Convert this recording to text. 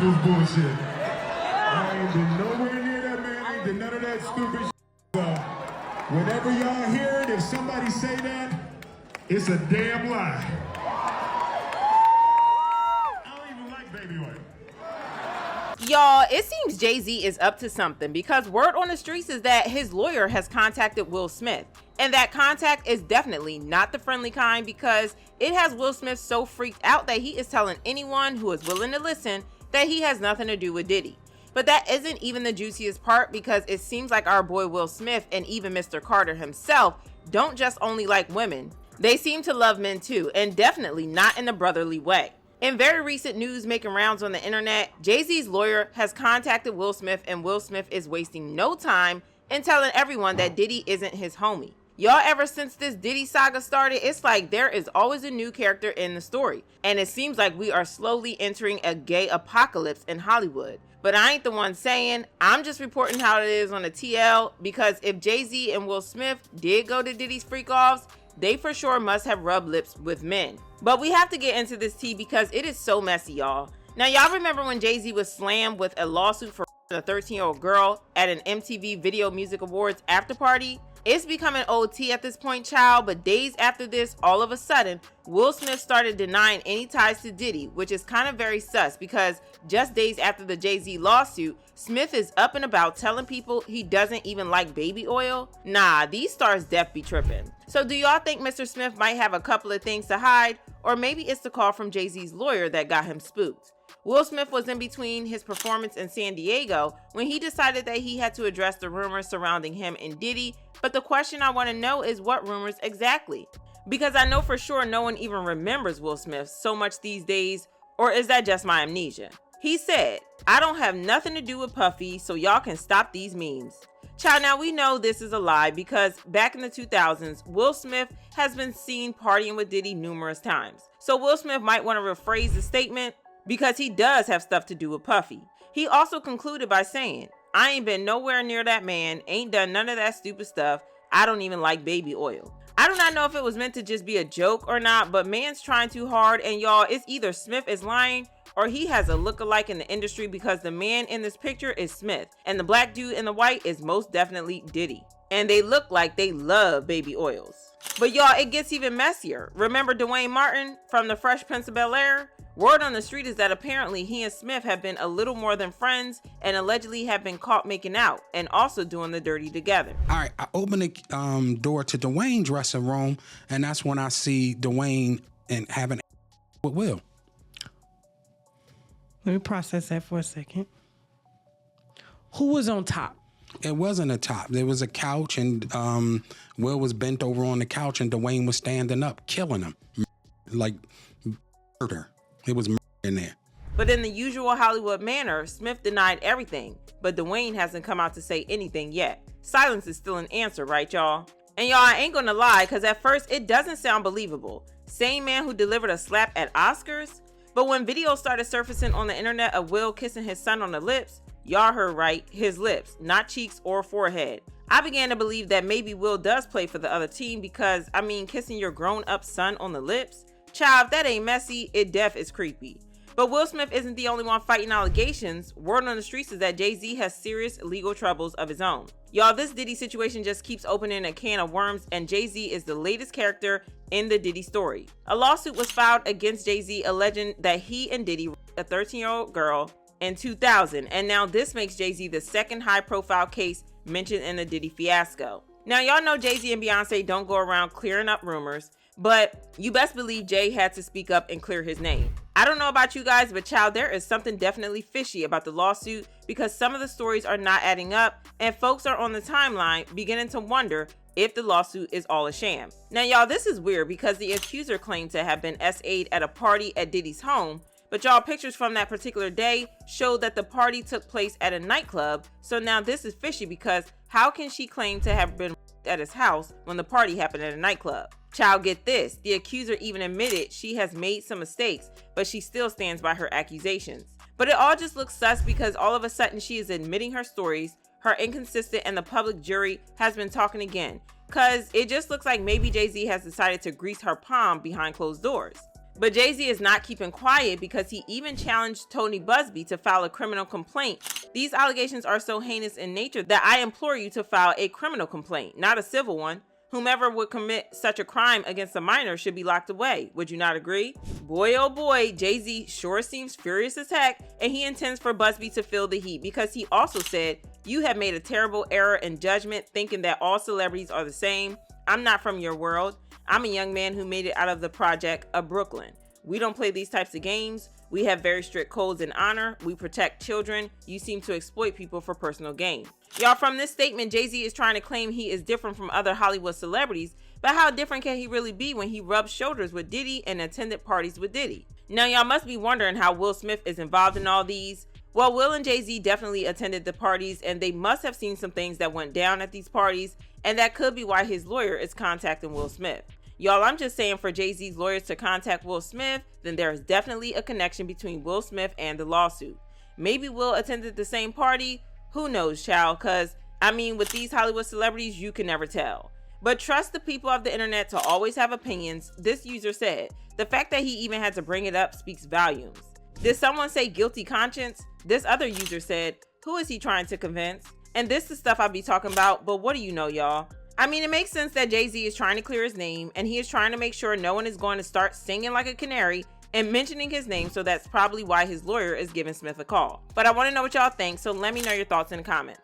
this bullshit. I ain't been nowhere near that man. I ain't did none of that stupid shit. So, whenever y'all hear it, if somebody say that, it's a damn lie. I don't even like baby oil. Y'all, it seems Jay-Z is up to something because word on the streets is that his lawyer has contacted Will Smith. And that contact is definitely not the friendly kind because it has Will Smith so freaked out that he is telling anyone who is willing to listen that he has nothing to do with Diddy. But that isn't even the juiciest part because it seems like our boy Will Smith and even Mr. Carter himself don't just only like women. They seem to love men too, and definitely not in a brotherly way. In very recent news making rounds on the internet, Jay-Z's lawyer has contacted Will Smith and Will Smith is wasting no time in telling everyone that Diddy isn't his homie. Y'all, ever since this Diddy saga started, it's like there is always a new character in the story. And it seems like we are slowly entering a gay apocalypse in Hollywood. But I ain't the one saying, I'm just reporting how it is on the TL because if Jay-Z and Will Smith did go to Diddy's freak-offs, they for sure must have rubbed lips with men. But we have to get into this tea because it is so messy, y'all. Now, y'all remember when Jay-Z was slammed with a lawsuit for a 13-year-old girl at an MTV Video Music Awards after party? It's becoming OT at this point, child, but days after this, all of a sudden, Will Smith started denying any ties to Diddy, which is kind of very sus because just days after the Jay-Z lawsuit, Smith is up and about telling people he doesn't even like baby oil. Nah, these stars def be tripping. So do y'all think Mr. Smith might have a couple of things to hide? Or maybe it's the call from Jay-Z's lawyer that got him spooked. Will Smith was in between his performance in San Diego when he decided that he had to address the rumors surrounding him and Diddy, but the question I want to know is what rumors exactly? Because I know for sure no one even remembers Will Smith so much these days, or is that just my amnesia? He said, I don't have nothing to do with Puffy, so y'all can stop these memes. Child, now we know this is a lie because back in the 2000s, Will Smith has been seen partying with Diddy numerous times. So Will Smith might want to rephrase the statement because he does have stuff to do with Puffy. He also concluded by saying, I ain't been nowhere near that man, ain't done none of that stupid stuff, I don't even like baby oil. I do not know if it was meant to just be a joke or not, but man's trying too hard and y'all, it's either Smith is lying or he has a look-alike in the industry because the man in this picture is Smith and the black dude in the white is most definitely Diddy. And they look like they love baby oils. But y'all, it gets even messier. Remember Dwayne Martin from the Fresh Prince of Bel-Air? Word on the street is that apparently he and Smith have been a little more than friends and allegedly have been caught making out and also doing the dirty together. All right, I open the door to Dwayne's dressing room, and that's when I see Dwayne and having with Will. Let me process that for a second. Who was on top? It wasn't a top. There was a couch, and Will was bent over on the couch, and Dwayne was standing up, killing him. Like murder. It was murder in there. But in the usual Hollywood manner, Smith denied everything, but Dwayne hasn't come out to say anything yet. Silence is still an answer, right, y'all? And y'all, I ain't gonna lie, because at first it doesn't sound believable. Same man who delivered a slap at Oscars? But when videos started surfacing on the internet of Will kissing his son on the lips, y'all heard right, his lips, not cheeks or forehead. I began to believe that maybe Will does play for the other team because, I mean, kissing your grown-up son on the lips? Child, if that ain't messy, it def is creepy. But Will Smith isn't the only one fighting allegations. Word on the streets is that Jay-Z has serious legal troubles of his own. Y'all, this Diddy situation just keeps opening a can of worms, and Jay-Z is the latest character in the Diddy story. A lawsuit was filed against Jay-Z alleging that he and Diddy raped a 13-year-old girl in 2000, and now this makes Jay-Z the second high-profile case mentioned in the Diddy fiasco. Now, y'all know Jay-Z and Beyonce don't go around clearing up rumors, but you best believe Jay had to speak up and clear his name. I don't know about you guys, but child, there is something definitely fishy about the lawsuit because some of the stories are not adding up and folks are on the timeline beginning to wonder if the lawsuit is all a sham. Now, y'all, this is weird because the accuser claimed to have been SA'd at a party at Diddy's home, but y'all, pictures from that particular day showed that the party took place at a nightclub. So now this is fishy because how can she claim to have been at his house when the party happened at a nightclub? Child, get this, the accuser even admitted she has made some mistakes, but she still stands by her accusations. But it all just looks sus because all of a sudden she is admitting her stories, her inconsistent, and the public jury has been talking again. Cause it just looks like maybe Jay-Z has decided to grease her palm behind closed doors. But Jay-Z is not keeping quiet because he even challenged Tony Busby to file a criminal complaint. These allegations are so heinous in nature that I implore you to file a criminal complaint, not a civil one. Whomever would commit such a crime against a minor should be locked away. Would you not agree? Boy, oh boy, Jay-Z sure seems furious as heck, and he intends for Busby to feel the heat because he also said, "You have made a terrible error in judgment thinking that all celebrities are the same. I'm not from your world. I'm a young man who made it out of the project of Brooklyn. We don't play these types of games. We have very strict codes and honor. We protect children. You seem to exploit people for personal gain." Y'all, from this statement, Jay-Z is trying to claim he is different from other Hollywood celebrities, but how different can he really be when he rubs shoulders with Diddy and attended parties with Diddy? Now, y'all must be wondering how Will Smith is involved in all these. Well, Will and Jay-Z definitely attended the parties, and they must have seen some things that went down at these parties, and that could be why his lawyer is contacting Will Smith. Y'all, I'm just saying, for Jay-Z's lawyers to contact Will Smith, then there is definitely a connection between Will Smith and the lawsuit. Maybe Will attended the same party. Who knows, child? Cause I mean, with these Hollywood celebrities, you can never tell. But trust the people of the internet to always have opinions, this user said. The fact that he even had to bring it up speaks volumes. Did someone say guilty conscience? This other user said, who is he trying to convince? And this is stuff I be talking about, but what do you know, y'all? I mean, it makes sense that Jay-Z is trying to clear his name, and he is trying to make sure no one is going to start singing like a canary and mentioning his name, so that's probably why his lawyer is giving Smith a call. But I want to know what y'all think, so let me know your thoughts in the comments.